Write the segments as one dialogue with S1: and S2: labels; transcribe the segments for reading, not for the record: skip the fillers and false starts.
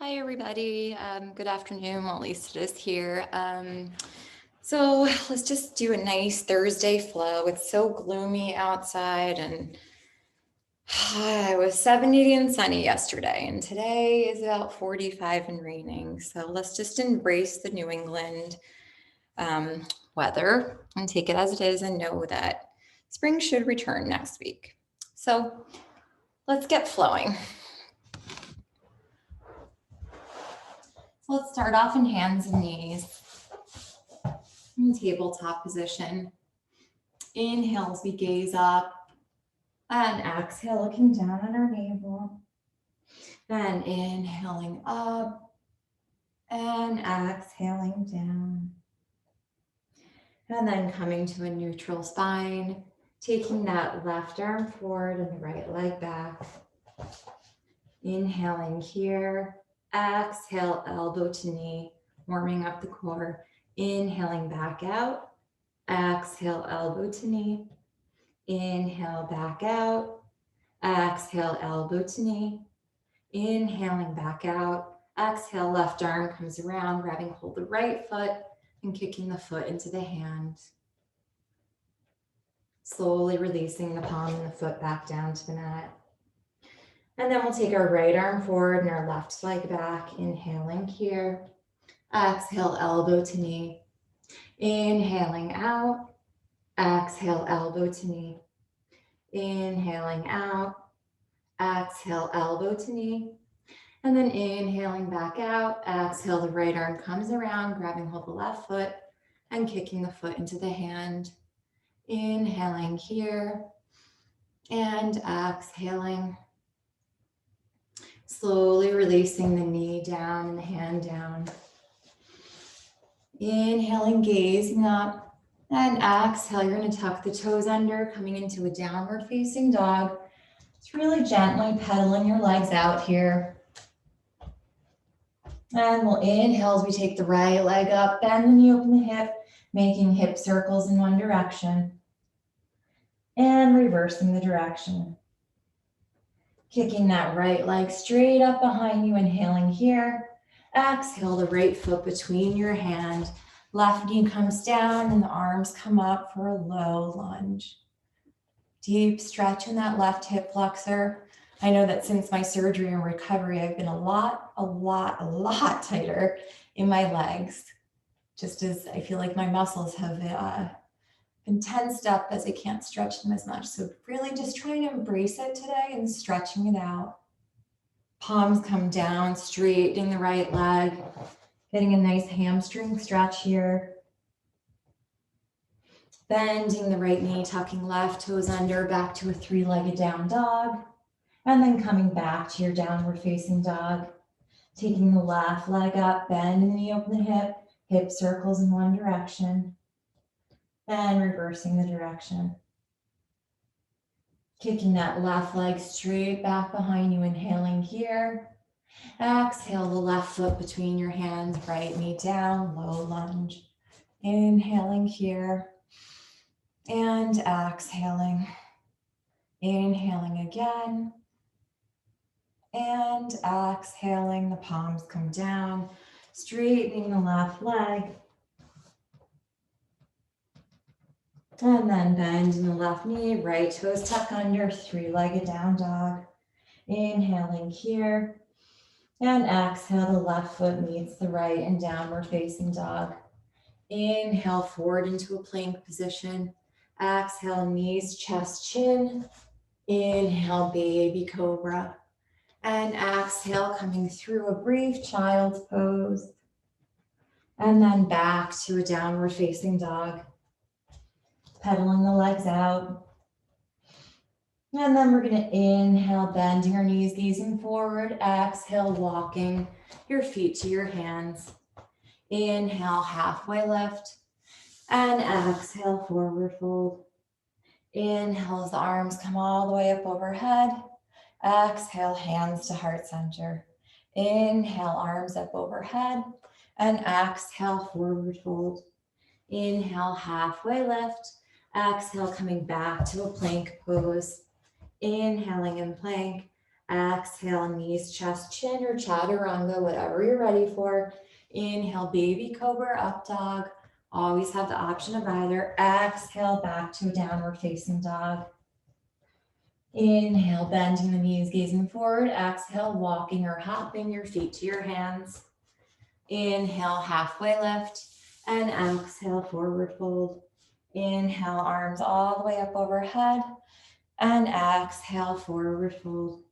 S1: Hi, everybody. Good afternoon. Well, at least it is here. So let's just do a nice Thursday flow. It's so gloomy outside, and it was 70 and sunny yesterday, and today is about 45 and raining. So let's just embrace the New England weather and take it as it is and know that spring should return next week. So let's get flowing. So let's start off in hands and knees in tabletop position. Inhale as we gaze up, and exhale, looking down on our navel. Then inhaling up and exhaling down. And then coming to a neutral spine, taking that left arm forward and the right leg back. Inhaling here, exhale, elbow to knee, warming up the core. Inhaling back out, exhale, elbow to knee. Inhale, back out. Exhale, elbow to knee. Inhaling back out. Exhale, left arm comes around, grabbing hold the right foot and kicking the foot into the hand. Slowly releasing the palm and the foot back down to the mat. And then we'll take our right arm forward and our left leg back. Inhaling here. Exhale, elbow to knee. Inhaling out. Exhale, elbow to knee. Inhaling out. Exhale, elbow to knee. And then inhaling back out. Exhale, the right arm comes around, grabbing hold of the left foot and kicking the foot into the hand. Inhaling here and exhaling. Slowly releasing the knee down and the hand down. Inhaling, gazing up, and exhale. You're going to tuck the toes under, coming into a downward facing dog. Just really gently pedaling your legs out here. And we'll inhale as we take the right leg up, bend the knee, open the hip, making hip circles in one direction. And reversing the direction. Kicking that right leg straight up behind you, inhaling here. Exhale, the right foot between your hand. Left knee comes down and the arms come up for a low lunge. Deep stretch in that left hip flexor. I know that since my surgery and recovery, I've been a lot tighter in my legs. Just as I feel like my muscles have been tensed up as I can't stretch them as much. So really just trying to embrace it today and stretching it out. Palms come down, straightening the right leg, getting a nice hamstring stretch here. Bending the right knee, tucking left toes under, back to a three-legged down dog. And then coming back to your downward facing dog. Taking the left leg up, bend the knee, open the hip circles in one direction. And reversing the direction. Kicking that left leg straight back behind you, inhaling here. Exhale, the left foot between your hands, right knee down, low lunge. Inhaling here. And exhaling. Inhaling again. And exhaling, the palms come down, straightening the left leg. And then bending the left knee, right toes tuck under, three-legged down dog. Inhaling here. And exhale, the left foot meets the right and downward facing dog. Inhale forward into a plank position. Exhale, knees, chest, chin. Inhale, baby cobra. And exhale, coming through a brief child's pose. And then back to a downward facing dog. Pedaling the legs out. And then we're going to inhale, bending our knees, gazing forward. Exhale, walking your feet to your hands. Inhale, halfway lift. And exhale, forward fold. Inhale as the arms come all the way up overhead. Exhale, hands to heart center. Inhale, arms up overhead. And exhale, forward fold. Inhale, halfway lift. Exhale, coming back to a plank pose. Inhaling in plank. Exhale, knees, chest, chin, or chaturanga, whatever you're ready for. Inhale, baby cobra, up dog. Always have the option of either. Exhale, back to a downward facing dog. Inhale, bending the knees, gazing forward. Exhale, walking or hopping your feet to your hands. Inhale, halfway lift. And exhale, forward fold. Inhale, arms all the way up overhead. And exhale, forward fold.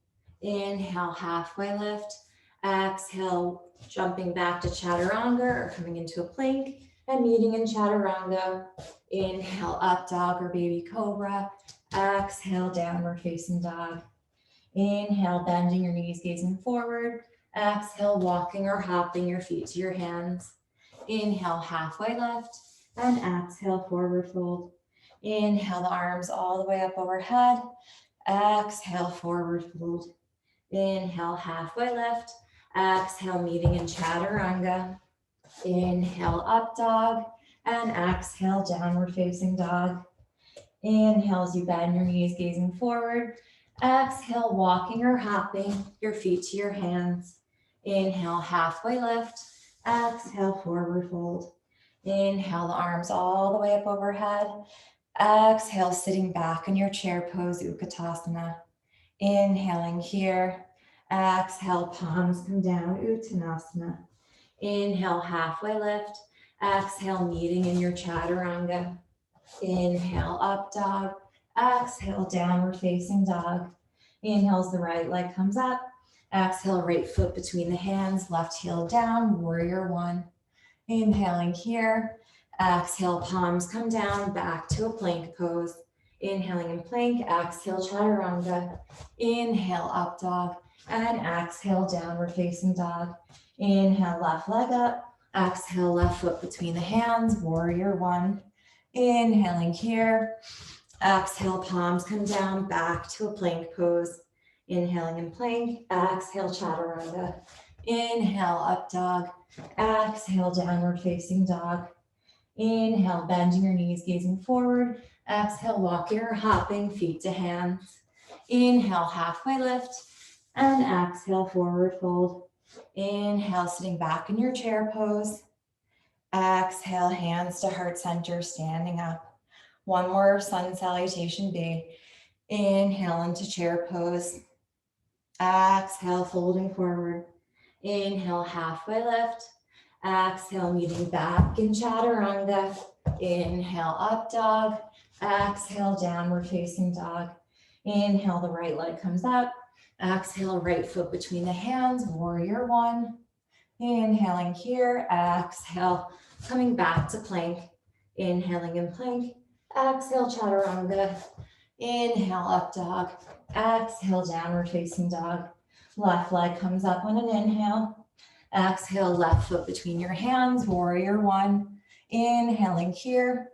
S1: Inhale, halfway lift. Exhale, jumping back to chaturanga or coming into a plank and meeting in chaturanga. Inhale, up dog or baby cobra. Exhale, downward facing dog. Inhale, bending your knees, gazing forward. Exhale, walking or hopping your feet to your hands. Inhale, halfway lift. And exhale, forward fold. Inhale, the arms all the way up overhead. Exhale, forward fold. Inhale, halfway lift. Exhale, meeting in chaturanga. Inhale, up dog. And exhale, downward facing dog. Inhale as you bend your knees, gazing forward. Exhale, walking or hopping your feet to your hands. Inhale, halfway lift. Exhale, forward fold. Inhale, the arms all the way up overhead. Exhale, sitting back in your chair pose, Utkatasana. Inhaling here. Exhale, palms come down, Uttanasana. Inhale, halfway lift. Exhale, meeting in your chaturanga. Inhale, up dog. Exhale, downward facing dog. Inhales, the right leg comes up. Exhale, right foot between the hands, left heel down, warrior one. Inhaling here. Exhale, palms come down, back to a plank pose. Inhaling in plank, exhale, chaturanga. Inhale, up dog. And exhale, downward facing dog. Inhale, left leg up. Exhale, left foot between the hands, warrior one. Inhaling here. Exhale, palms come down, back to a plank pose. Inhaling in plank, exhale, chaturanga. Inhale, up dog. Exhale, downward facing dog. Inhale, bending your knees, gazing forward. Exhale, walking or hopping, feet to hands. Inhale, halfway lift. And exhale, forward fold. Inhale, sitting back in your chair pose. Exhale, hands to heart center, standing up. One more sun salutation B. Inhale into chair pose. Exhale, folding forward. Inhale, halfway lift. Exhale, meeting back in chaturanga. Inhale, up dog. Exhale, downward facing dog. Inhale, the right leg comes up. Exhale, right foot between the hands, warrior one. Inhaling here, exhale, coming back to plank. Inhaling in plank, exhale, chaturanga. Inhale, up dog. Exhale, downward facing dog. Left leg comes up on an inhale. Exhale, left foot between your hands, warrior one. Inhaling here.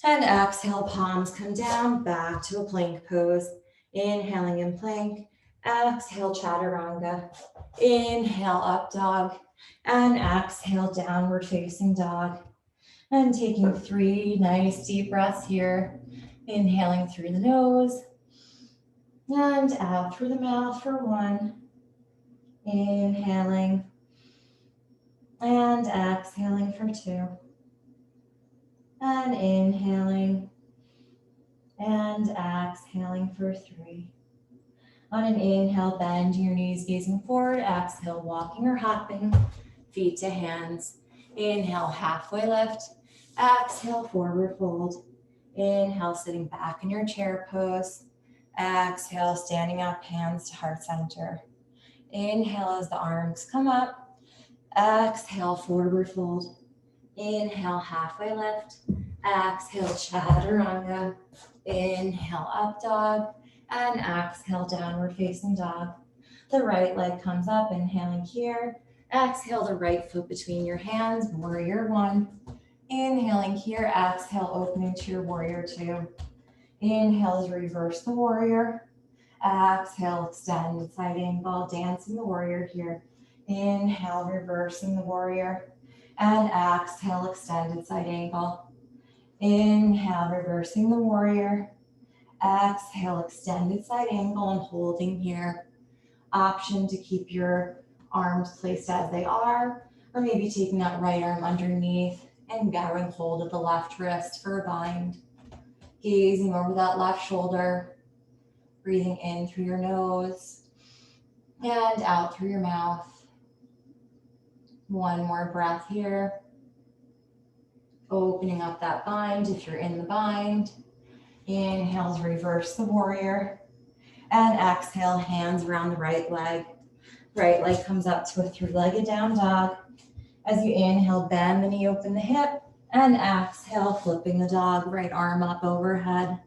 S1: And exhale, palms come down, back to a plank pose. Inhaling in plank. Exhale, chaturanga. Inhale, up dog. And exhale, downward facing dog. And taking 3 nice deep breaths here. Inhaling through the nose. And out through the mouth for 1. Inhaling. And exhaling for 2. And inhaling. And exhaling for 3. On an inhale, bend your knees, gazing forward. Exhale, walking or hopping, feet to hands. Inhale, halfway lift. Exhale, forward fold. Inhale, sitting back in your chair pose. Exhale, standing up, hands to heart center. Inhale as the arms come up. Exhale, forward fold. Inhale, halfway lift. Exhale, chaturanga. Inhale, up dog. And exhale, downward facing dog. The right leg comes up, inhaling here. Exhale, the right foot between your hands, warrior one. Inhaling here, exhale, opening to your warrior two. Inhale as you reverse the warrior. Exhale, extend side angle, dancing the warrior here. Inhale, reversing the warrior. And exhale, extended side angle. Inhale, reversing the warrior. Exhale, extended side angle and holding here. Option to keep your arms placed as they are, or maybe taking that right arm underneath and grabbing hold of the left wrist for a bind. Gazing over that left shoulder, breathing in through your nose and out through your mouth. One more breath here. Opening up that bind if you're in the bind. Inhale to reverse the warrior. And exhale, hands around the right leg. Right leg comes up to a three-legged down dog. As you inhale, bend the knee, open the hip. And exhale, flipping the dog, right arm up overhead.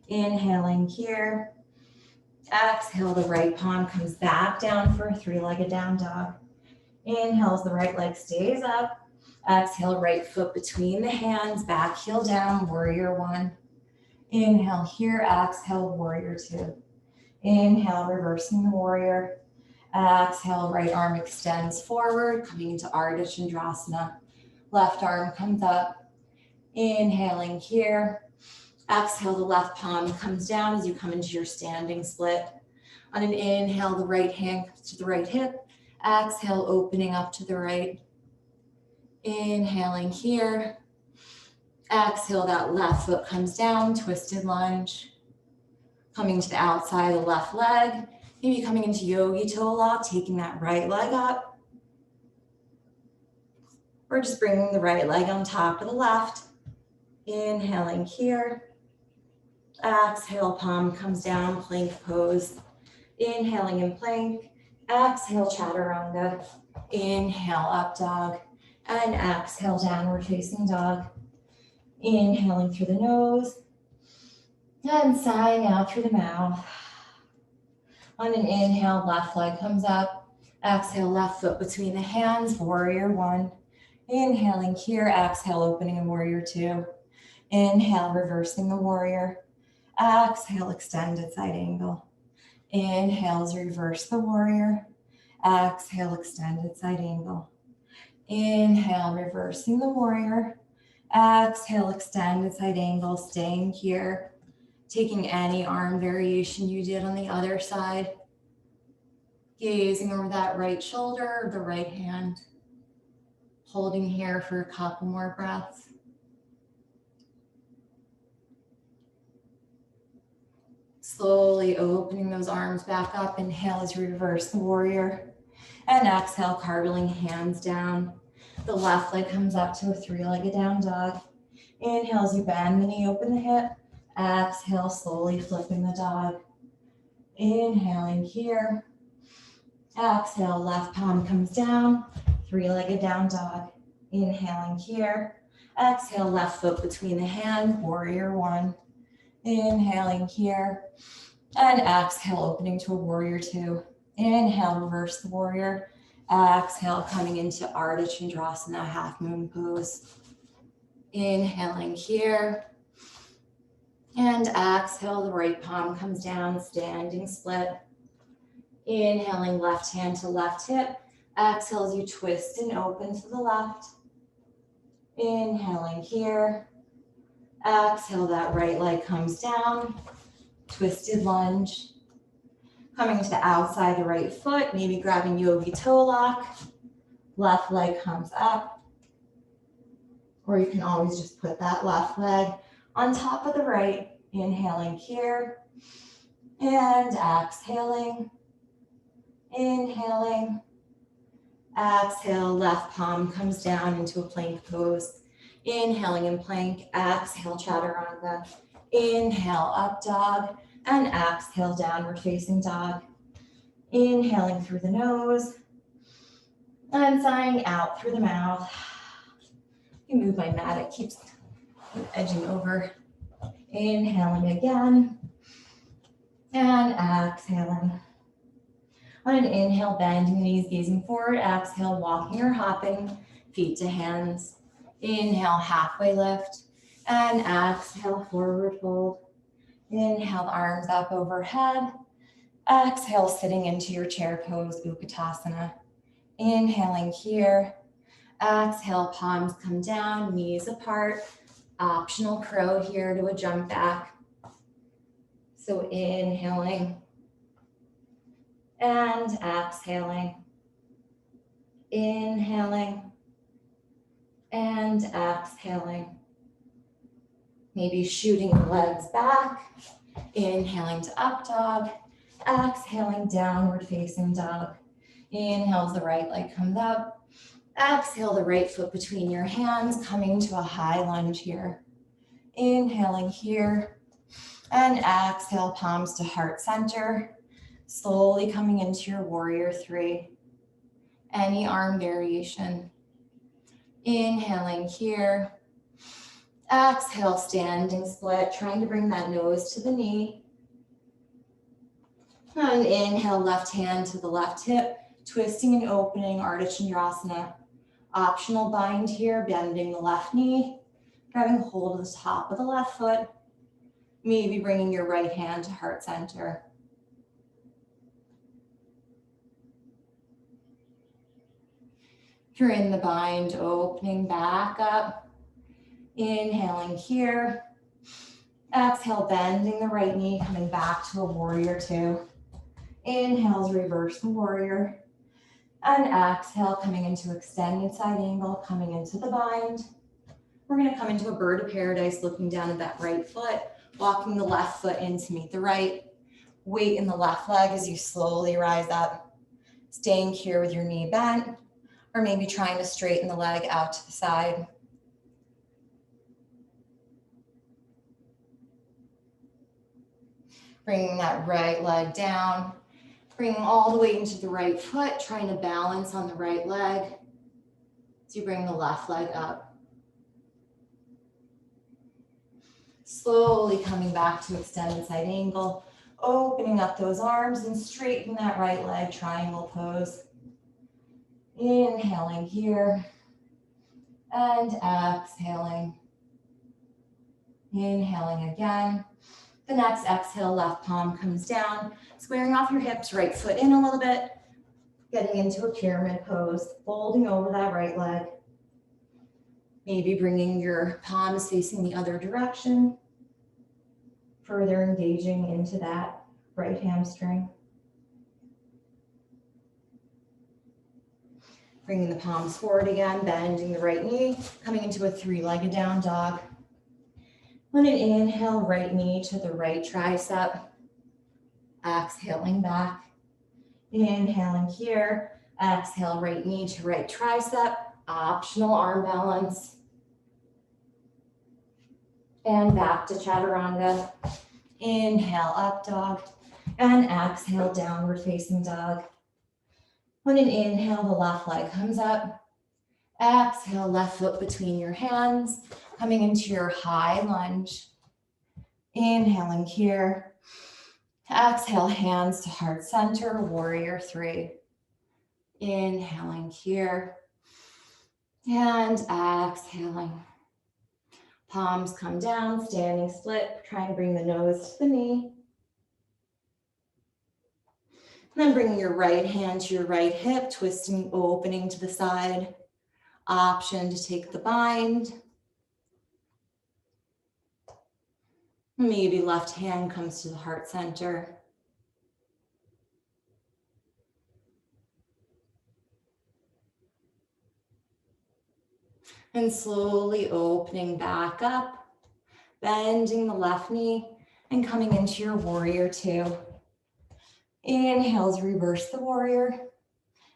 S1: Inhaling here. Exhale, the right palm comes back down for a three-legged down dog. Inhale as the right leg stays up. Exhale, right foot between the hands, back heel down, warrior one. Inhale here, exhale, warrior two. Inhale, reversing the warrior. Exhale, right arm extends forward, coming into Ardha Chandrasana. Left arm comes up. Inhaling here. Exhale, the left palm comes down as you come into your standing split. On an inhale, the right hand comes to the right hip. Exhale, opening up to the right. Inhaling here. Exhale, that left foot comes down, twisted lunge. Coming to the outside of the left leg. Maybe coming into yogi toe lock, taking that right leg up. Or just bringing the right leg on top of the left. Inhaling here. Exhale, palm comes down, plank pose. Inhaling in plank. Exhale, chaturanga. Inhale, up dog. And exhale, downward facing dog. Inhaling through the nose. And sighing out through the mouth. On an inhale, left leg comes up. Exhale, left foot between the hands, warrior one. Inhaling here, exhale, opening in warrior two. Inhale, reversing the warrior. Exhale, extended side angle. Inhale, reverse the warrior. Exhale, extended side angle. Inhale, reversing the warrior. Exhale, extended side angle, staying here. Taking any arm variation you did on the other side. Gazing over that right shoulder, the right hand. Holding here for a couple more breaths. Slowly opening those arms back up. Inhale as you reverse the warrior. And exhale, cartwheeling hands down. The left leg comes up to a three-legged down dog. Inhale as you bend the knee, open the hip. Exhale, slowly flipping the dog. Inhaling here. Exhale, left palm comes down. Three-legged down dog. Inhaling here. Exhale, left foot between the hands, warrior one. Inhaling here. And exhale, opening to a warrior two. Inhale, reverse the warrior. Exhale, coming into Ardha Chandrasana, half moon pose. Inhaling here. And exhale, the right palm comes down, standing split. Inhaling, left hand to left hip. Exhale as you twist and open to the left. Inhaling here. Exhale, that right leg comes down. Twisted lunge. Coming to the outside, the right foot, maybe grabbing yogi toe lock. Left leg comes up. Or you can always just put that left leg on top of the right. Inhaling here. And exhaling. Inhaling. Exhale, left palm comes down into a plank pose. Inhaling in plank, exhale, chaturanga. Inhale, up dog, and exhale, downward facing dog. Inhaling through the nose, and sighing out through the mouth. You move my mat, it keeps edging over. Inhaling again, and exhaling. On an inhale, bending the knees, gazing forward. Exhale, walking or hopping, feet to hands. Inhale, halfway lift. And exhale, forward fold. Inhale, arms up overhead. Exhale, sitting into your chair pose, Utkatasana. Inhaling here. Exhale, palms come down, knees apart. Optional crow here to a jump back. So inhaling. and exhaling. Inhaling and exhaling. Maybe shooting the legs back. Inhaling to up dog. Exhaling, downward facing dog. Inhale, the right leg comes up. Exhale, the right foot between your hands, coming to a high lunge here. Inhaling here. And exhale, palms to heart center. Slowly coming into your warrior three. Any arm variation. Inhaling here. Exhale, standing split, trying to bring that nose to the knee. And inhale, left hand to the left hip, twisting and opening, Ardha Chandrasana. Optional bind here, bending the left knee, grabbing hold of the top of the left foot, maybe bringing your right hand to heart center. If you're in the bind, opening back up, inhaling here. Exhale, bending the right knee, coming back to a warrior two. Inhales, reverse the warrior. And exhale, coming into extended side angle, coming into the bind. We're gonna come into a bird of paradise, looking down at that right foot, walking the left foot in to meet the right. Weight in the left leg as you slowly rise up. Staying here with your knee bent, or maybe trying to straighten the leg out to the side. Bringing that right leg down, bringing all the weight into the right foot, trying to balance on the right leg as you bring the left leg up. Slowly coming back to extended side angle, opening up those arms and straighten that right leg, triangle pose. Inhaling here and exhaling. Inhaling again. The next exhale, left palm comes down, squaring off your hips, right foot in a little bit, getting into a pyramid pose, folding over that right leg. Maybe bringing your palms facing the other direction, further engaging into that right hamstring. Bringing the palms forward again, bending the right knee, coming into a three-legged down dog. On an inhale, right knee to the right tricep. Exhaling back. Inhaling here. Exhale, right knee to right tricep. Optional arm balance. And back to chaturanga. Inhale, up dog. And exhale, downward facing dog. On an inhale, the left leg comes up. Exhale, left foot between your hands, coming into your high lunge. Inhaling here. Exhale, hands to heart center, warrior three. Inhaling here. And exhaling. Palms come down, standing split, trying to bring the nose to the knee. And then bringing your right hand to your right hip, twisting, opening to the side. Option to take the bind. Maybe left hand comes to the heart center. And slowly opening back up, bending the left knee and coming into your warrior two. Inhales, reverse the warrior.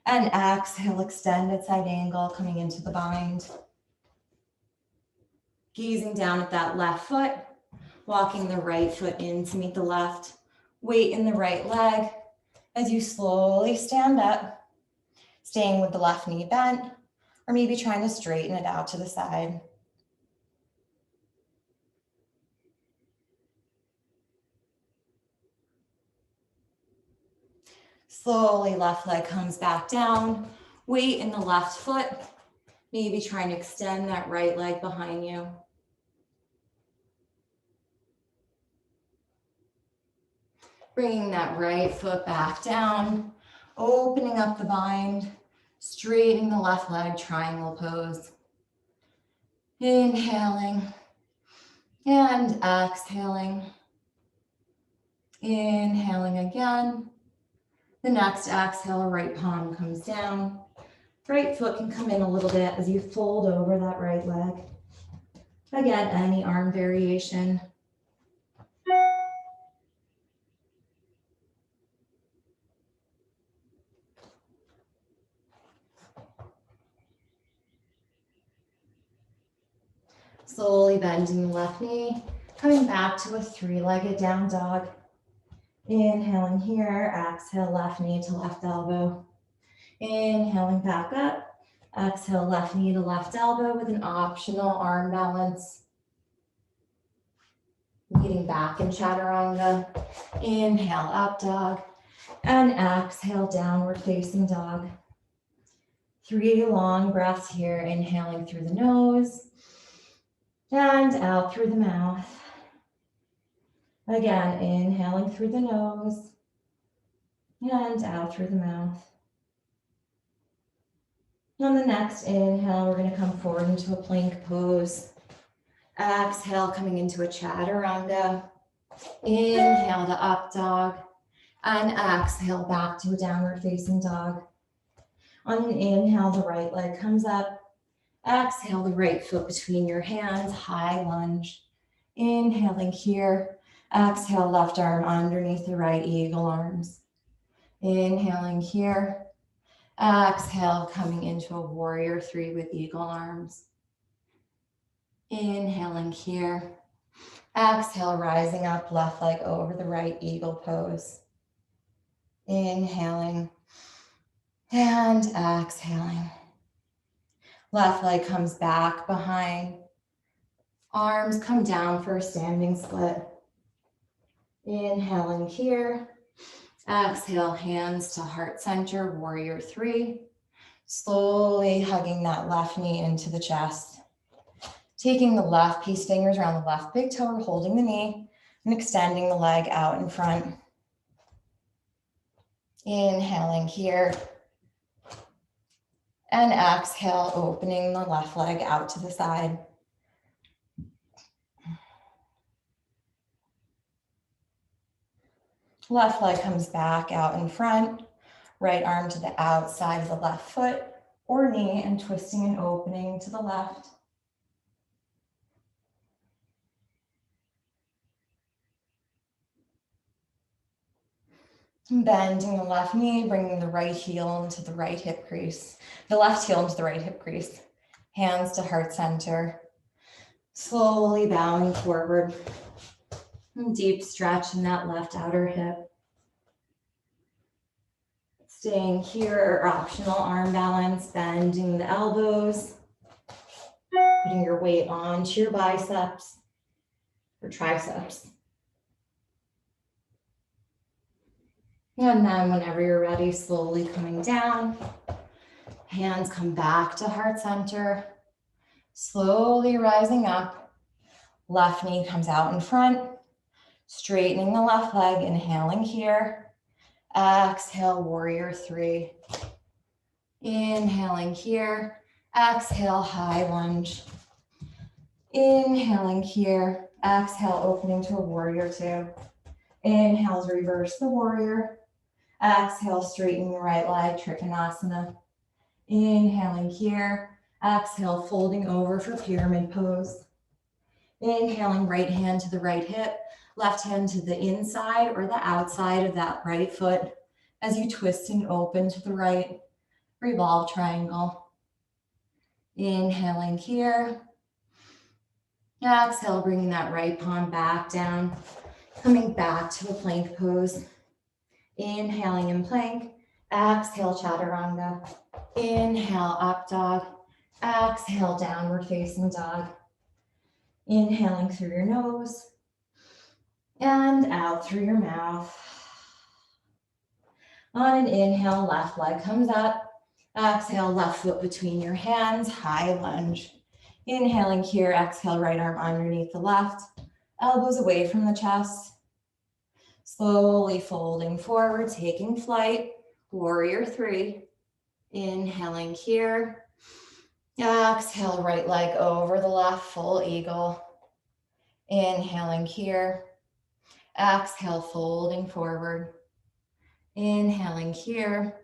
S1: And exhale, extended side angle, coming into the bind. Gazing down at that left foot, walking the right foot in to meet the left. Weight in the right leg as you slowly stand up, staying with the left knee bent, or maybe trying to straighten it out to the side. Slowly, left leg comes back down, weight in the left foot, maybe trying to extend that right leg behind you. Bringing that right foot back down, opening up the bind, straightening the left leg, triangle pose. Inhaling and exhaling. Inhaling again The next exhale, right palm comes down. Right foot can come in a little bit as you fold over that right leg. Again, any arm variation. Slowly bending the left knee, coming back to a three-legged down dog. Inhaling here, exhale left knee to left elbow. Inhaling back up, exhale left knee to left elbow with an optional arm balance. Leading back in chaturanga. Inhale up dog and exhale downward facing dog. 3 long breaths here, inhaling through the nose and out through the mouth. Again, inhaling through the nose and out through the mouth. On the next inhale, we're going to come forward into a plank pose. Exhale, coming into a chaturanga. Inhale to up dog and exhale back to a downward facing dog. On an inhale, the right leg comes up. Exhale, the right foot between your hands, high lunge. Inhaling here. Exhale, left arm underneath the right eagle arms. Inhaling here. Exhale, coming into a warrior three with eagle arms. Inhaling here. Exhale, rising up, left leg over the right eagle pose. Inhaling and exhaling. Left leg comes back behind. Arms come down for a standing split. Inhaling here. Exhale, hands to heart center, warrior three. Slowly hugging that left knee into the chest. Taking the left peace fingers around the left big toe, holding the knee and extending the leg out in front. Inhaling here. And exhale, opening the left leg out to the side. Left leg comes back out in front. Right arm to the outside of the left foot or knee and twisting and opening to the left. Bending the left knee, bringing the right heel into the right hip crease. The left heel into the right hip crease. Hands to heart center. Slowly bowing forward. Deep stretch in that left outer hip. Staying here, optional arm balance, bending the elbows. Putting your weight onto your biceps or triceps. And then whenever you're ready, slowly coming down. Hands come back to heart center. Slowly rising up. Left knee comes out in front. Straightening the left leg, inhaling here. Exhale, warrior three. Inhaling here. Exhale, high lunge. Inhaling here. Exhale, opening to a warrior two. Inhales, reverse the warrior. Exhale, straighten the right leg, Trikonasana. Inhaling here. Exhale, folding over for pyramid pose. Inhaling, right hand to the right hip, left hand to the inside or the outside of that right foot as you twist and open to the right, revolve triangle. Inhaling here. Exhale, bringing that right palm back down, coming back to a plank pose. Inhaling in plank, exhale chaturanga. Inhale up dog, exhale downward facing dog. Inhaling through your nose and out through your mouth. On an inhale, left leg comes up. Exhale, left foot between your hands, high lunge. Inhaling here, exhale, right arm underneath the left, elbows away from the chest. Slowly folding forward, taking flight, warrior three. Inhaling here. Exhale, right leg over the left, full eagle. Inhaling here. Exhale, folding forward. Inhaling here.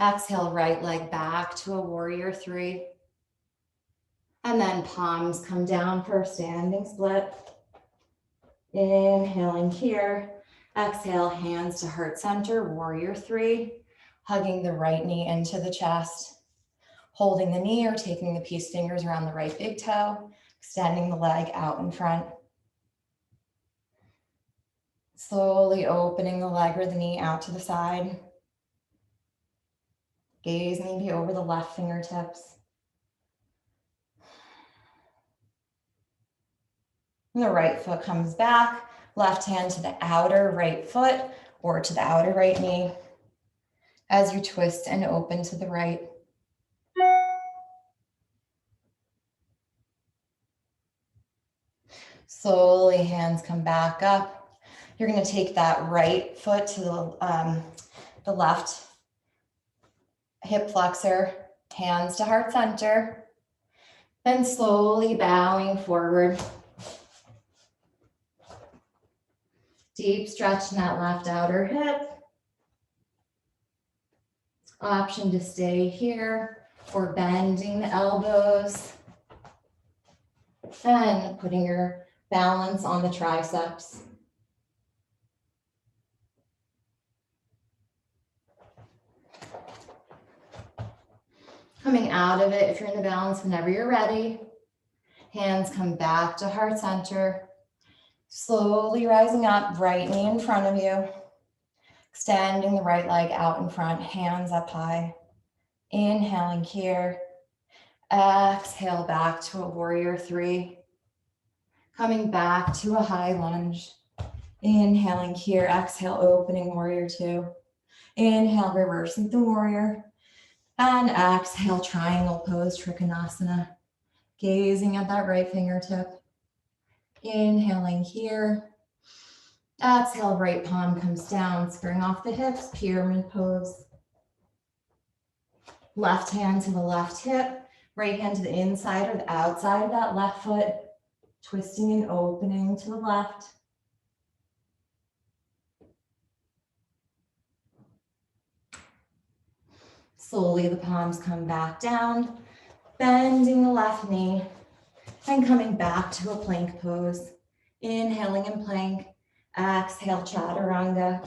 S1: Exhale, right leg back to a warrior three. And then palms come down for a standing split. Inhaling here. Exhale, hands to heart center, warrior three. Hugging the right knee into the chest. Holding the knee or taking the peace fingers around the right big toe. Extending the leg out in front. Slowly opening the leg or the knee out to the side. Gaze maybe over the left fingertips. And the right foot comes back, left hand to the outer right foot or to the outer right knee as you twist and open to the right. Slowly, hands come back up. You're going to take that right foot to the left hip flexor, hands to heart center, then slowly bowing forward. Deep stretch in that left outer hip. Option to stay here or bending the elbows and putting your balance on the triceps. Coming out of it, if you're in the balance, whenever you're ready, hands come back to heart center. Slowly rising up, right knee in front of you. Extending the right leg out in front, hands up high. Inhaling here. Exhale back to a warrior three. Coming back to a high lunge. Inhaling here, exhale, opening warrior two. Inhale, reversing the warrior. And exhale, triangle pose, trikonasana. Gazing at that right fingertip. Inhaling here. Exhale, right palm comes down, squaring off the hips, pyramid pose. Left hand to the left hip, right hand to the inside or the outside of that left foot, twisting and opening to the left. Slowly the palms come back down, bending the left knee and coming back to a plank pose. Inhaling in plank, exhale chaturanga,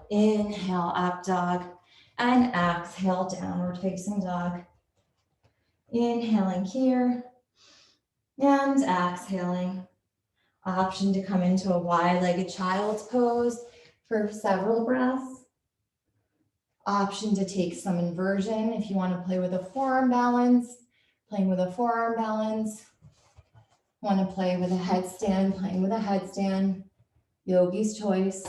S1: inhale up dog, and exhale downward facing dog. Inhaling here and exhaling. Option to come into a wide-legged child's pose for several breaths. Option to take some inversion if you want to play with a forearm balance, playing with a forearm balance. Want to play with a headstand, playing with a headstand. Yogi's choice.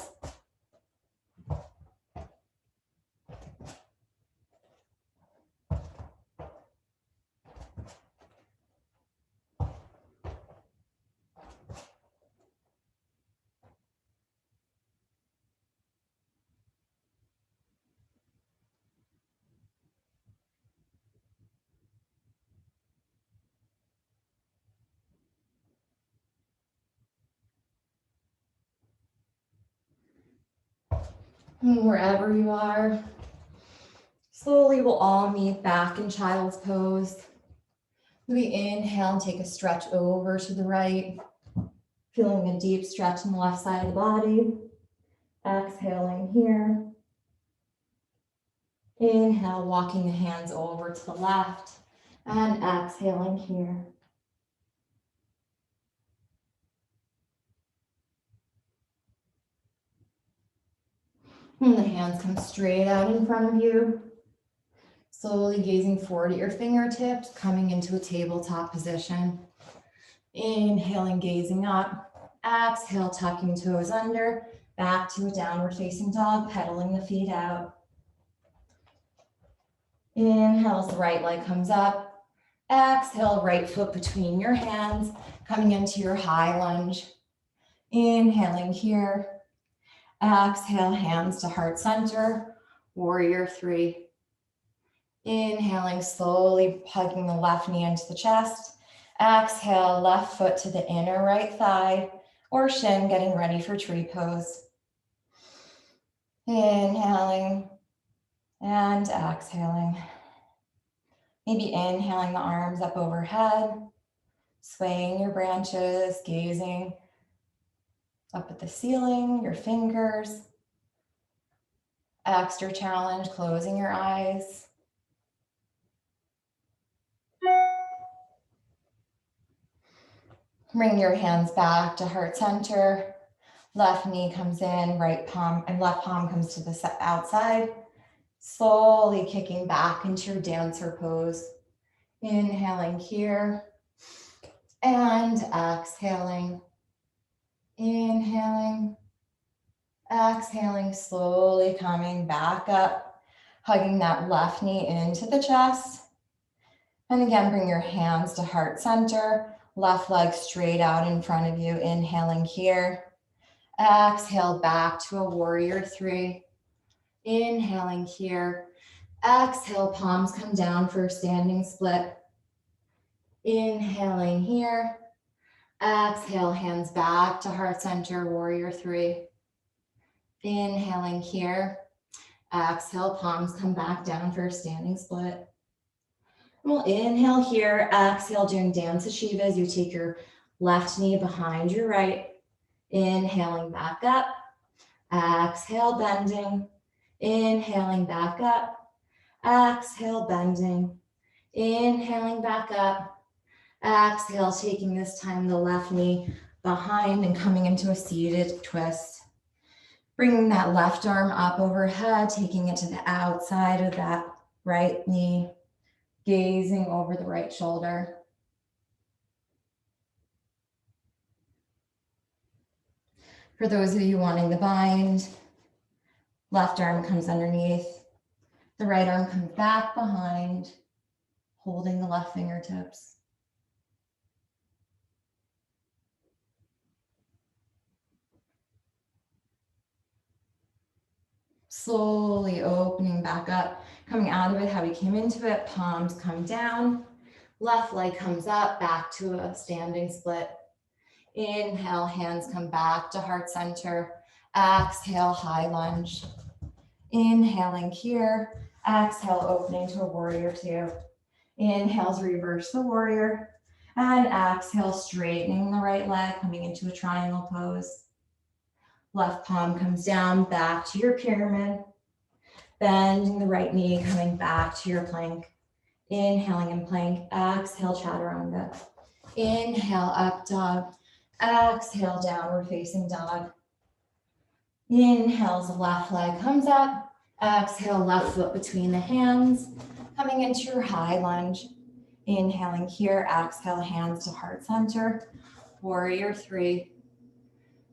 S1: And wherever you are, slowly we'll all meet back in child's pose. We inhale and take a stretch over to the right, feeling a deep stretch in the left side of the body. Exhaling here. Inhale, walking the hands over to the left, and exhaling here. And the hands come straight out in front of you. Slowly gazing forward at your fingertips, coming into a tabletop position. Inhaling, gazing up. Exhale, tucking toes under. Back to a downward facing dog, pedaling the feet out. Inhale as the right leg comes up. Exhale, right foot between your hands, coming into your high lunge. Inhaling here. Exhale, hands to heart center, warrior three. Inhaling, slowly hugging the left knee into the chest. Exhale, left foot to the inner right thigh or shin, getting ready for tree pose. Inhaling and exhaling. Maybe inhaling the arms up overhead, swaying your branches, gazing up at the ceiling, your fingers. Extra challenge, closing your eyes. Bring your hands back to heart center. Left knee comes in, right palm, and left palm comes to the outside. Slowly kicking back into your dancer pose. Inhaling here and exhaling. Inhaling, exhaling, slowly coming back up, hugging that left knee into the chest. And again, bring your hands to heart center, left leg straight out in front of you. Inhaling here. Exhale back to a warrior three. Inhaling here. Exhale, palms come down for a standing split. Inhaling here. Exhale, hands back to heart center, warrior three. Inhaling here. Exhale, palms come back down for a standing split. We'll inhale here, exhale, doing dance Shivas. You take your left knee behind your right. Inhaling back up. Exhale, bending. Inhaling back up. Exhale, bending. Inhaling back up. Exhale, taking this time the left knee behind and coming into a seated twist. Bringing that left arm up overhead, taking it to the outside of that right knee, gazing over the right shoulder. For those of you wanting the bind, left arm comes underneath, the right arm comes back behind, holding the left fingertips. Slowly opening back up, coming out of it how we came into it, palms come down, left leg comes up, back to a standing split. Inhale, hands come back to heart center. Exhale, high lunge. Inhaling here. Exhale, opening to a warrior two. Inhales, reverse the warrior. And exhale, straightening the right leg, coming into a triangle pose. Left palm comes down, back to your pyramid. Bending the right knee, coming back to your plank. Inhaling in plank. Exhale, chaturanga. Inhale, up dog. Exhale, downward facing dog. Inhale, the left leg comes up. Exhale, left foot between the hands. Coming into your high lunge. Inhaling here, exhale, hands to heart center. Warrior three.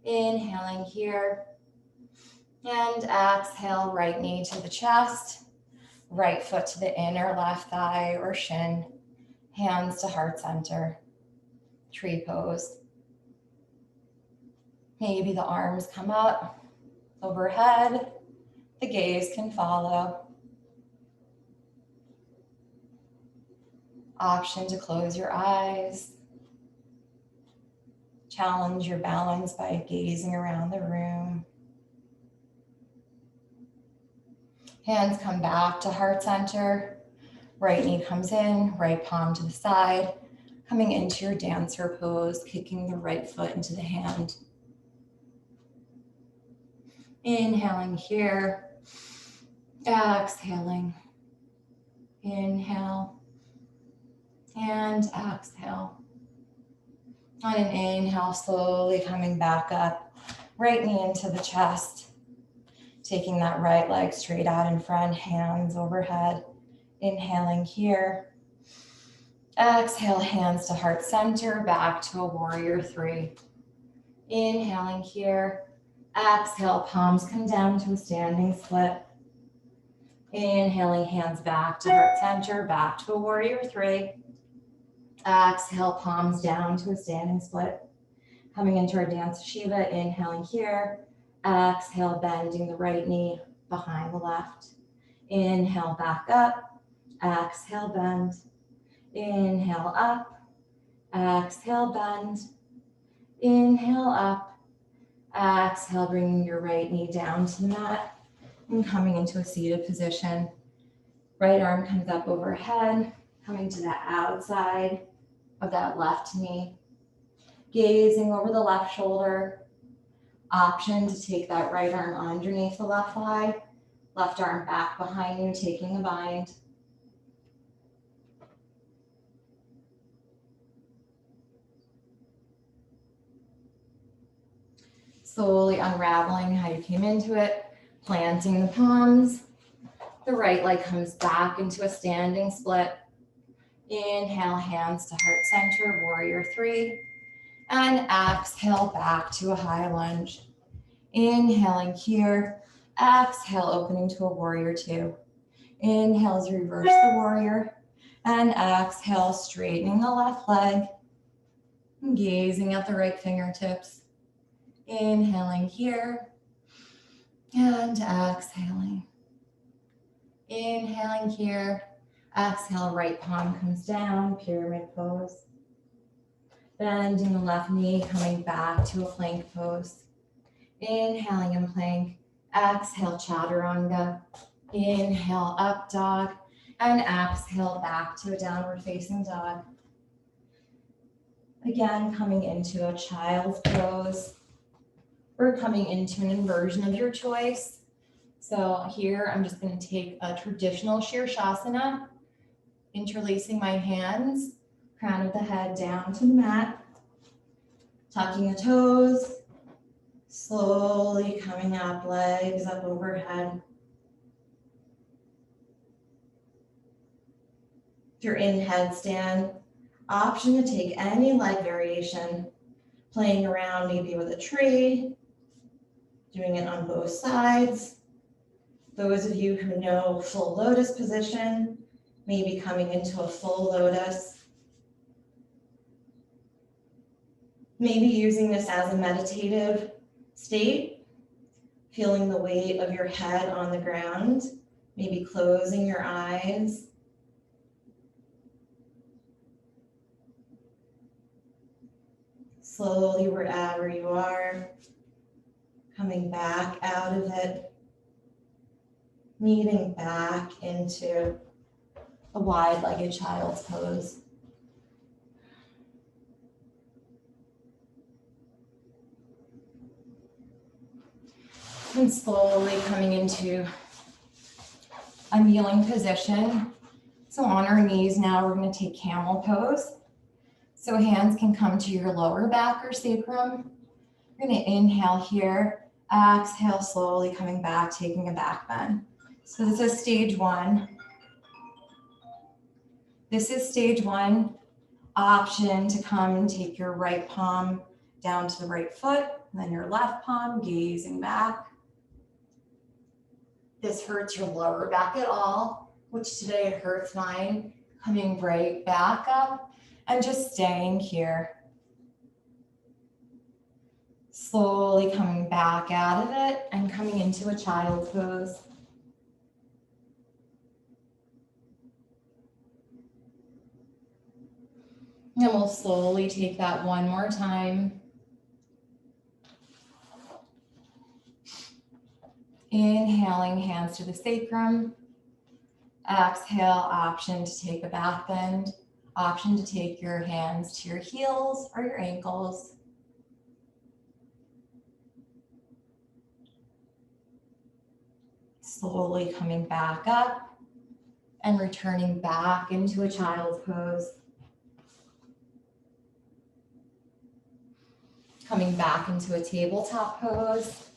S1: Inhaling here. And exhale, right knee to the chest. Right foot to the inner left thigh or shin. Hands to heart center. Tree pose. Maybe the arms come up overhead. The gaze can follow. Option to close your eyes. Challenge your balance by gazing around the room. Hands come back to heart center. Right knee comes in, right palm to the side. Coming into your dancer pose, kicking the right foot into the hand. Inhaling here. Exhaling. Inhale. And exhale. On an inhale, slowly coming back up. Right knee into the chest. Taking that right leg straight out in front, hands overhead. Inhaling here. Exhale, hands to heart center, back to a warrior three. Inhaling here. Exhale, palms come down to a standing split. Inhaling, hands back to heart center, back to a warrior three. Exhale, palms down to a standing split. Coming into our dance Shiva, inhaling here. Exhale, bending the right knee behind the left. Inhale, back up. Exhale, bend. Inhale, up. Exhale, bend. Inhale, up. Exhale, bringing your right knee down to the mat. And coming into a seated position. Right arm comes up overhead, coming to the outside of that left knee. Gazing over the left shoulder. Option to take that right arm underneath the left thigh. Left arm back behind you, taking a bind. Slowly unraveling how you came into it, planting the palms. The right leg comes back into a standing split. Inhale, hands to heart center, warrior three. And exhale back to a high lunge. Inhaling here, exhale, opening to a warrior two. Inhale as you reverse the warrior. And exhale, straightening the left leg. Gazing at the right fingertips. Inhaling here. And exhaling. Inhaling here. Exhale, right palm comes down, pyramid pose. Bending the left knee, coming back to a plank pose. Inhaling in plank. Exhale, chaturanga. Inhale, up dog. And exhale, back to a downward facing dog. Again, coming into a child's pose. Or coming into an inversion of your choice. So here, I'm just going to take a traditional Shirshasana, interlacing my hands, crown of the head down to the mat, tucking the toes, slowly coming up, legs up overhead. If you're in headstand, option to take any leg variation, playing around maybe with a tree, doing it on both sides. Those of you who know full lotus position, maybe coming into a full lotus. Maybe using this as a meditative state, feeling the weight of your head on the ground, maybe closing your eyes. Slowly, wherever you are, coming back out of it, kneading back into a wide-legged child's pose. And slowly coming into a kneeling position. So on our knees now, we're going to take camel pose. So hands can come to your lower back or sacrum. We're going to inhale here, exhale, slowly coming back, taking a back bend. So this is stage one. This is stage one. Option to come and take your right palm down to the right foot, and then your left palm gazing back. This hurts your lower back at all, which today it hurts mine. Coming right back up and just staying here. Slowly coming back out of it and coming into a child's pose. And we'll slowly take that one more time. Inhaling, hands to the sacrum. Exhale, option to take a back bend. Option to take your hands to your heels or your ankles. Slowly coming back up and returning back into a child's pose. Coming back into a tabletop pose,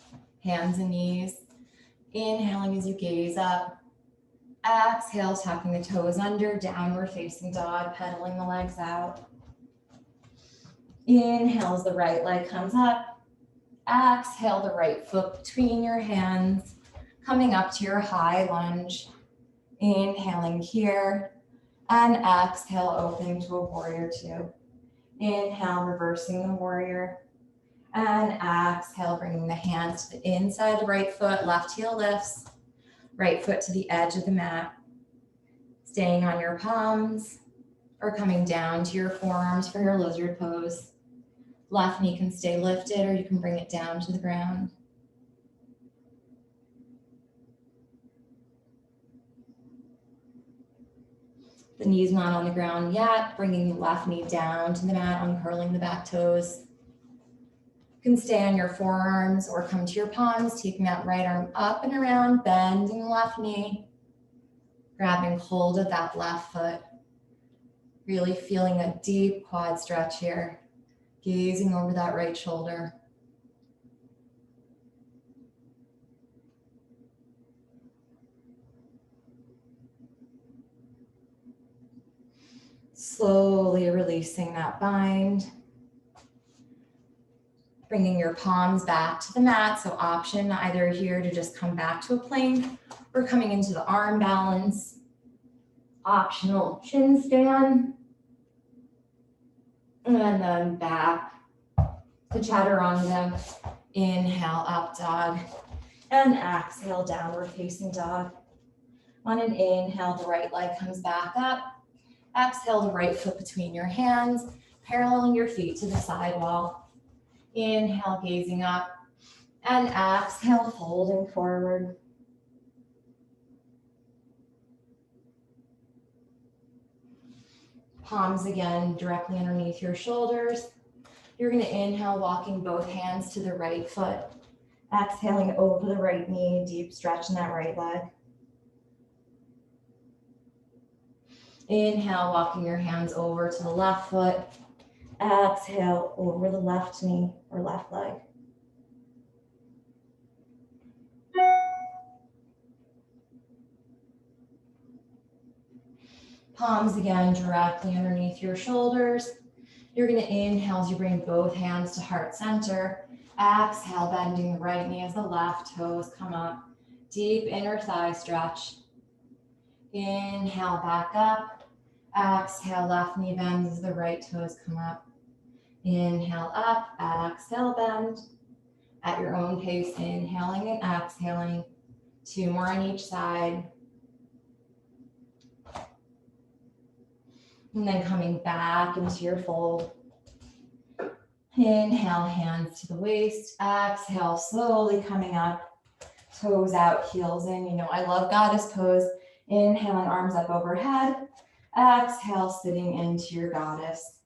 S1: hands and knees. Inhaling as you gaze up. Exhale, tucking the toes under, downward facing dog, pedaling the legs out. Inhale as the right leg comes up. Exhale, the right foot between your hands, coming up to your high lunge. Inhaling here, and exhale, opening to a warrior two. Inhale, reversing the warrior. And exhale, bringing the hands to the inside of the right foot, left heel lifts, right foot to the edge of the mat. Staying on your palms or coming down to your forearms for your lizard pose. Left knee can stay lifted or you can bring it down to the ground. The knee's not on the ground yet, bringing the left knee down to the mat, uncurling the back toes. You can stay on your forearms or come to your palms, taking that right arm up and around, bending the left knee, grabbing hold of that left foot. Really feeling a deep quad stretch here, gazing over that right shoulder. Slowly releasing that bind. Bringing your palms back to the mat. So option either here to just come back to a plank or coming into the arm balance. Optional chin stand. And then back to chaturanga. Inhale, up dog. And exhale, downward facing dog. On an inhale, the right leg comes back up. Exhale, the right foot between your hands, paralleling your feet to the side wall. Inhale, gazing up. And exhale, folding forward. Palms again directly underneath your shoulders. You're going to inhale, walking both hands to the right foot. Exhaling over the right knee, deep stretch in that right leg. Inhale, walking your hands over to the left foot. Exhale over the left knee or left leg. Palms again directly underneath your shoulders. You're going to inhale as you bring both hands to heart center. Exhale, bending the right knee as the left toes come up. Deep inner thigh stretch. Inhale, back up. Exhale, left knee bends as the right toes come up. Inhale up, exhale, bend. At your own pace, inhaling and exhaling. 2 more on each side. And then coming back into your fold. Inhale, hands to the waist. Exhale, slowly coming up. Toes out, heels in. You know, I love goddess pose. Inhaling, arms up overhead. Exhale, sitting into your goddess.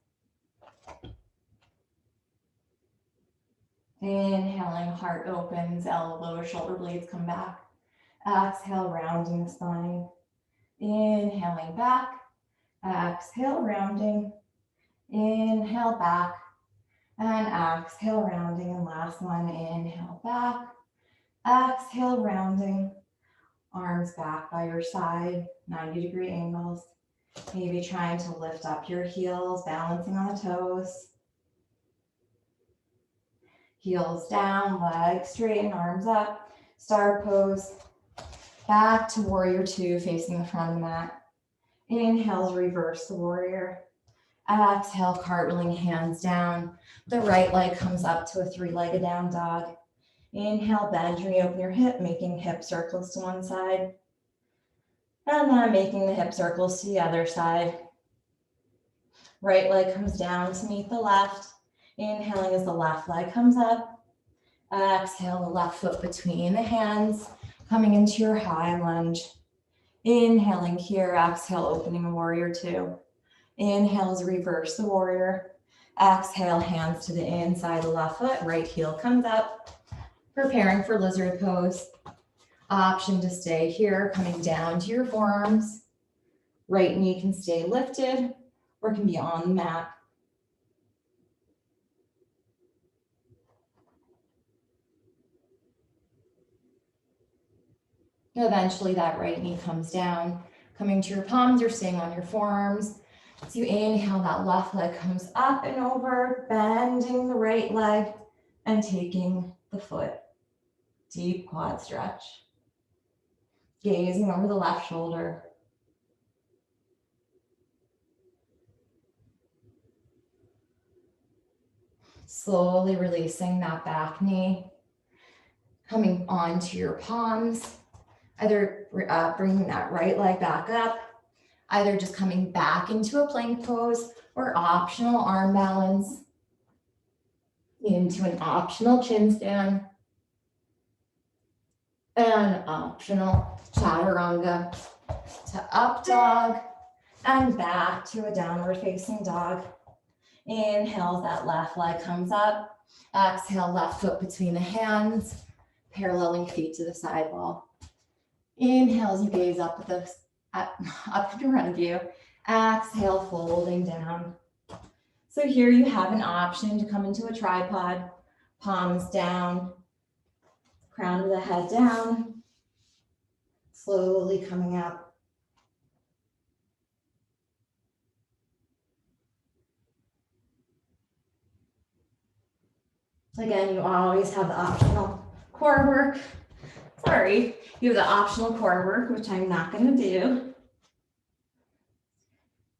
S1: Inhaling, heart opens, elbow, shoulder blades come back. Exhale, rounding the spine. Inhaling back. Exhale, rounding. Inhale, back. And exhale, rounding. And last one, inhale, back. Exhale, rounding. Arms back by your side, 90-degree angles. Maybe trying to lift up your heels, balancing on the toes. Heels down, legs straighten, arms up. Star pose. Back to warrior 2, facing the front of the mat. Inhale, reverse the warrior. Exhale, cartwheeling hands down. The right leg comes up to a 3-legged down dog. Inhale, bend, reopen your hip, making hip circles to one side. And then making the hip circles to the other side. Right leg comes down to meet the left. Inhaling as the left leg comes up. Exhale, the left foot between the hands, coming into your high lunge. Inhaling here, exhale, opening warrior 2. Inhale as reverse the warrior. Exhale, hands to the inside of the left foot, right heel comes up. Preparing for lizard pose. Option to stay here, coming down to your forearms. Right knee can stay lifted or can be on the mat. Eventually that right knee comes down, coming to your palms, you're staying on your forearms. So you inhale, that left leg comes up and over, bending the right leg and taking the foot. Deep quad stretch. Gazing over the left shoulder. Slowly releasing that back knee. Coming onto your palms. Either bringing that right leg back up. Either just coming back into a plank pose or optional arm balance. Into an optional chin stand. And optional chaturanga to up dog and back to a downward facing dog. Inhale, that left leg comes up. Exhale, left foot between the hands, paralleling feet to the side wall. Inhale as you gaze up up in front of you. Exhale, folding down. So here you have an option to come into a tripod, palms down, crown of the head down, slowly coming up. Again, you always have the optional core work. Sorry, you have the optional core work, which I'm not going to do,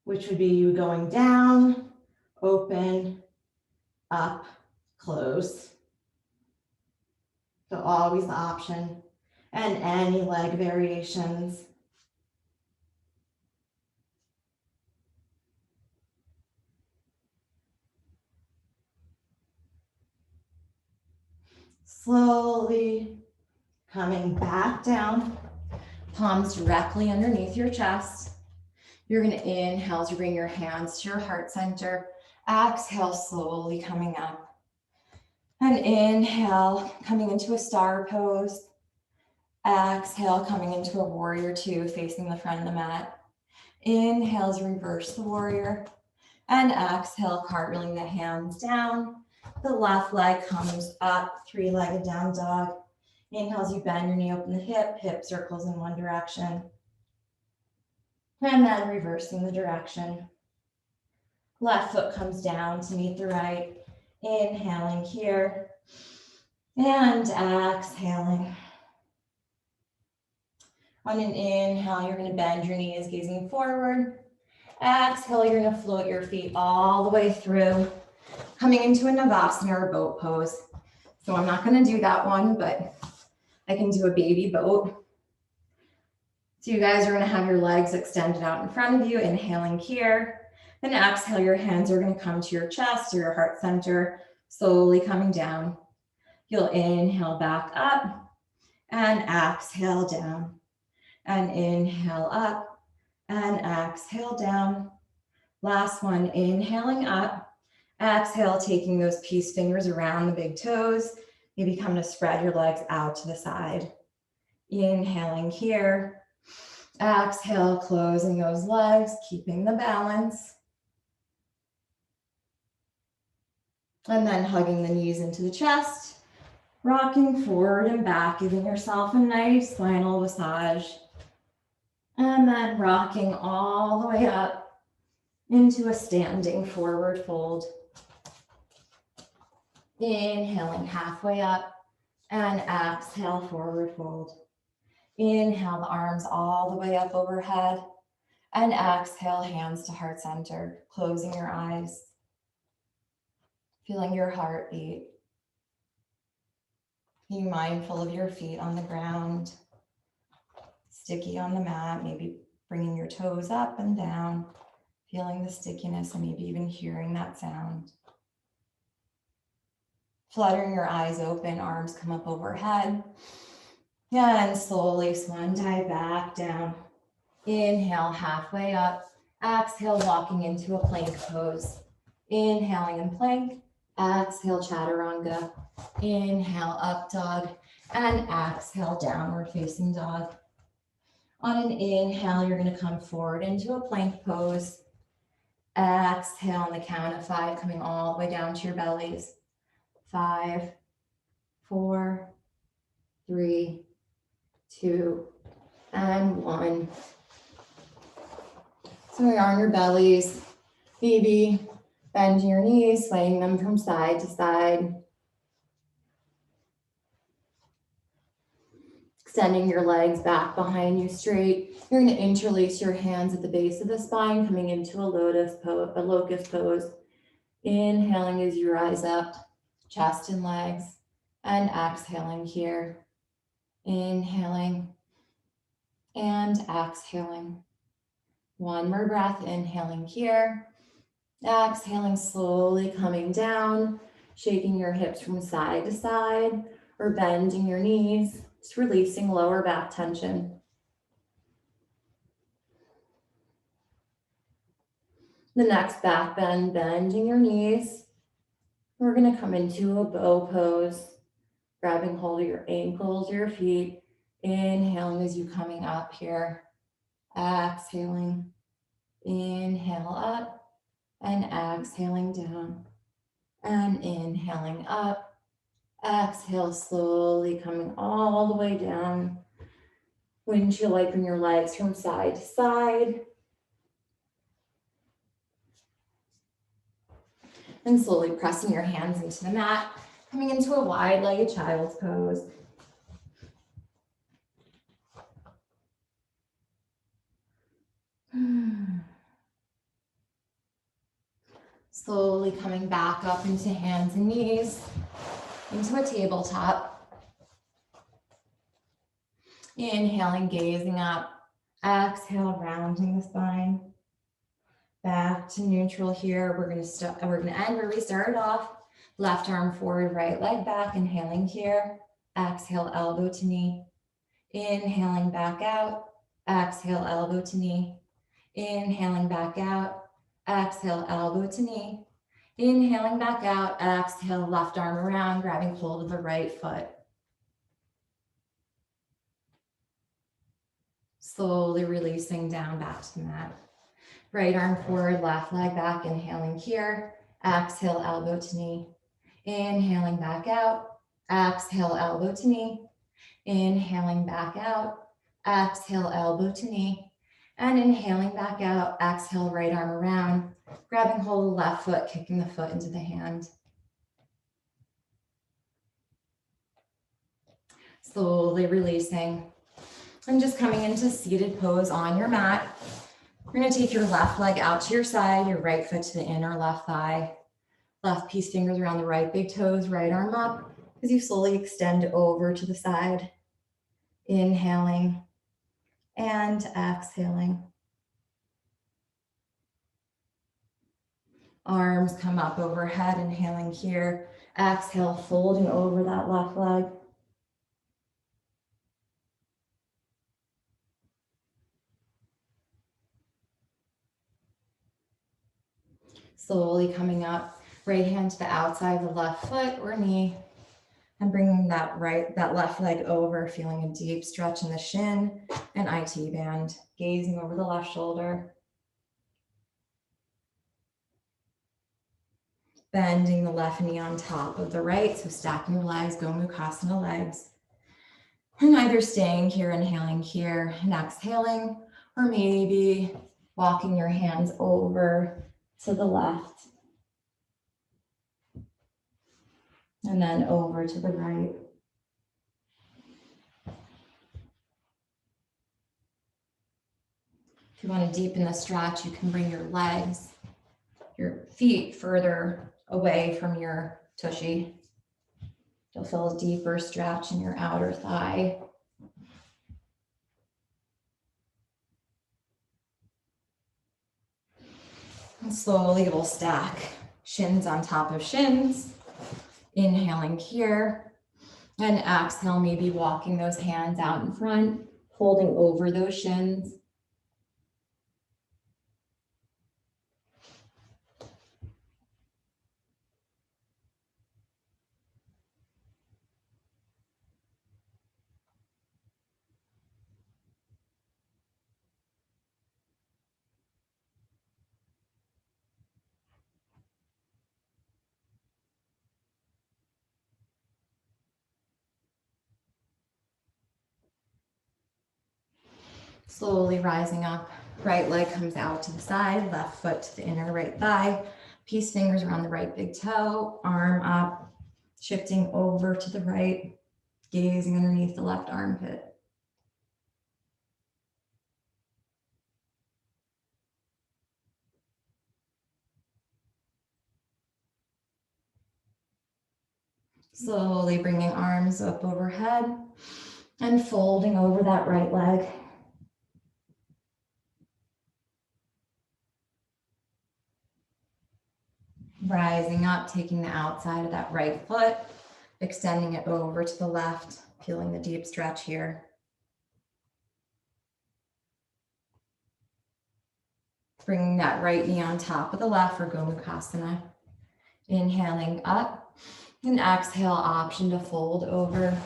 S1: which would be you going down, open, up, close. So always the option, and any leg variations. Slowly coming back down, palms directly underneath your chest. You're going to inhale as you bring your hands to your heart center. Exhale, slowly coming up. And inhale, coming into a star pose. Exhale, coming into a warrior two, facing the front of the mat. Inhale as you reverse the warrior. And exhale, cartwheeling the hands down. The left leg comes up, three-legged down dog. Inhale as you bend your knee, open the hip circles in one direction. And then reversing the direction. Left foot comes down to meet the right. Inhaling here. And exhaling. On an inhale, you're going to bend your knees, gazing forward. Exhale, you're going to float your feet all the way through, coming into a Navasana or boat pose. So I'm not going to do that one, but I can do a baby boat. So you guys are going to have your legs extended out in front of you, inhaling here. Then exhale, your hands are going to come to your chest or your heart center, slowly coming down. You'll inhale back up and exhale down. And inhale up and exhale down. Last one, inhaling up. Exhale, taking those peace fingers around the big toes. Maybe come to spread your legs out to the side. Inhaling here. Exhale, closing those legs, keeping the balance. And then hugging the knees into the chest. Rocking forward and back, giving yourself a nice spinal massage. And then rocking all the way up into a standing forward fold. Inhaling halfway up and exhale, forward fold. Inhale the arms all the way up overhead and exhale, hands to heart center, closing your eyes. Feeling your heartbeat. Being mindful of your feet on the ground. Sticky on the mat, maybe bringing your toes up and down, feeling the stickiness and maybe even hearing that sound. Fluttering your eyes open, arms come up overhead. And slowly swan dive back down. Inhale, halfway up. Exhale, walking into a plank pose. Inhaling in plank. Exhale, chaturanga. Inhale, up dog. And exhale, downward facing dog. On an inhale, you're going to come forward into a plank pose. Exhale on the count of 5, coming all the way down to your bellies. 5, 4, 3, 2, and 1. So you're on your bellies, maybe bending your knees, swaying them from side to side. Extending your legs back behind you straight. You're going to interlace your hands at the base of the spine, coming into a locust pose. Inhaling as you rise up, chest and legs, and exhaling here. Inhaling and exhaling. One more breath, inhaling here. Exhaling, slowly coming down, shaking your hips from side to side or bending your knees. Just releasing lower back tension. The next back bend, bending your knees. We're gonna come into a bow pose, grabbing hold of your ankles, your feet, inhaling as you coming up here, exhaling, inhale up and exhaling down and inhaling up, exhale slowly coming all the way down. Wouldn't you like bring your legs from side to side? And slowly pressing your hands into the mat, coming into a wide-legged child's pose. Slowly coming back up into hands and knees, into a tabletop. Inhaling, gazing up. Exhale, rounding the spine. Back to neutral here. We're gonna end where we started off. Left arm forward, right leg back. Inhaling here. Exhale, elbow to knee. Inhaling back out. Exhale, elbow to knee. Inhaling back out. Exhale, elbow to knee. Inhaling back out. Exhale, left arm around, grabbing hold of the right foot. Slowly releasing down back to the mat. Right arm forward, left leg back, inhaling here. Exhale, elbow to knee. Inhaling back out. Exhale, elbow to knee. Inhaling back out. Exhale, elbow to knee. And inhaling back out. Exhale, right arm around. Grabbing hold of the left foot, kicking the foot into the hand. Slowly releasing. And just coming into seated pose on your mat. You're going to take your left leg out to your side, your right foot to the inner left thigh. Left peace fingers around the right big toes, right arm up as you slowly extend over to the side. Inhaling and exhaling. Arms come up overhead, inhaling here. Exhale, folding over that left leg. Slowly coming up, right hand to the outside of the left foot or knee, and bringing that left leg over, feeling a deep stretch in the shin and IT band, gazing over the left shoulder. Bending the left knee on top of the right, so stacking your legs, Gomukhasana legs. And either staying here, inhaling here, and exhaling, or maybe walking your hands over to the left. And then over to the right. If you want to deepen the stretch, you can bring your legs, your feet further away from your tushy. You'll feel a deeper stretch in your outer thigh. And slowly we'll stack shins on top of shins. Inhaling here. And exhale, maybe walking those hands out in front, holding over those shins. Slowly rising up, right leg comes out to the side, left foot to the inner right thigh, peace fingers around the right big toe, arm up, shifting over to the right, gazing underneath the left armpit. Slowly bringing arms up overhead and folding over that right leg. Rising up, taking the outside of that right foot, extending it over to the left, feeling the deep stretch here. Bringing that right knee on top of the left for Gomukhasana. Inhaling up, and exhale, option to fold over.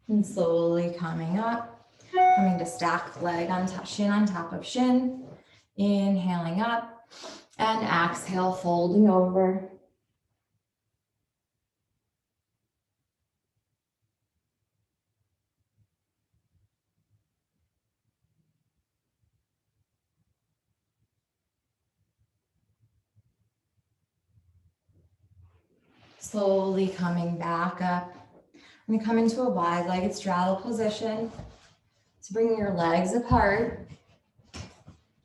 S1: And slowly coming up, coming to stack leg on top, shin on top of shin. Inhaling up, and exhale, folding over. Slowly coming back up. We're gonna come into a wide-legged straddle position. So bringing your legs apart.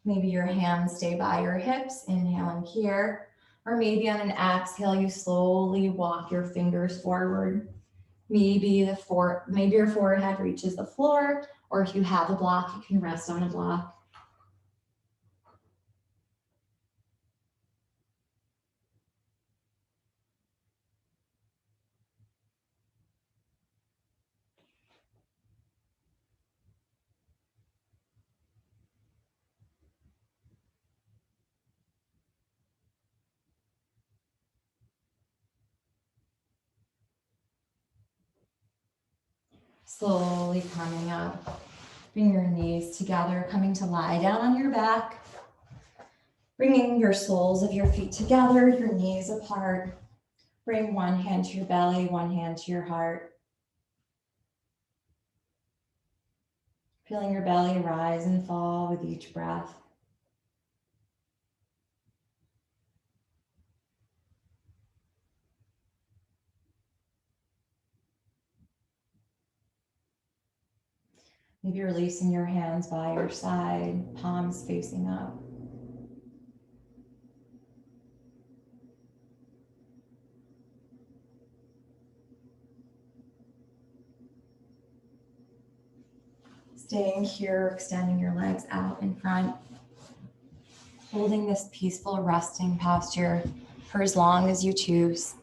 S1: Maybe your hands stay by your hips, inhaling here. Or maybe on an exhale, you slowly walk your fingers forward. Maybe your forehead reaches the floor, or if you have a block, you can rest on a block. Slowly coming up. Bring your knees together, coming to lie down on your back. Bringing your soles of your feet together, your knees apart. Bring one hand to your belly, one hand to your heart. Feeling your belly rise and fall with each breath. Maybe releasing your hands by your side, palms facing up. Staying here, extending your legs out in front. Holding this peaceful resting posture for as long as you choose.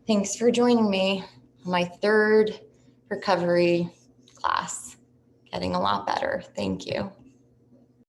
S1: Thanks for joining me on my third recovery class. Getting a lot better. Thank you.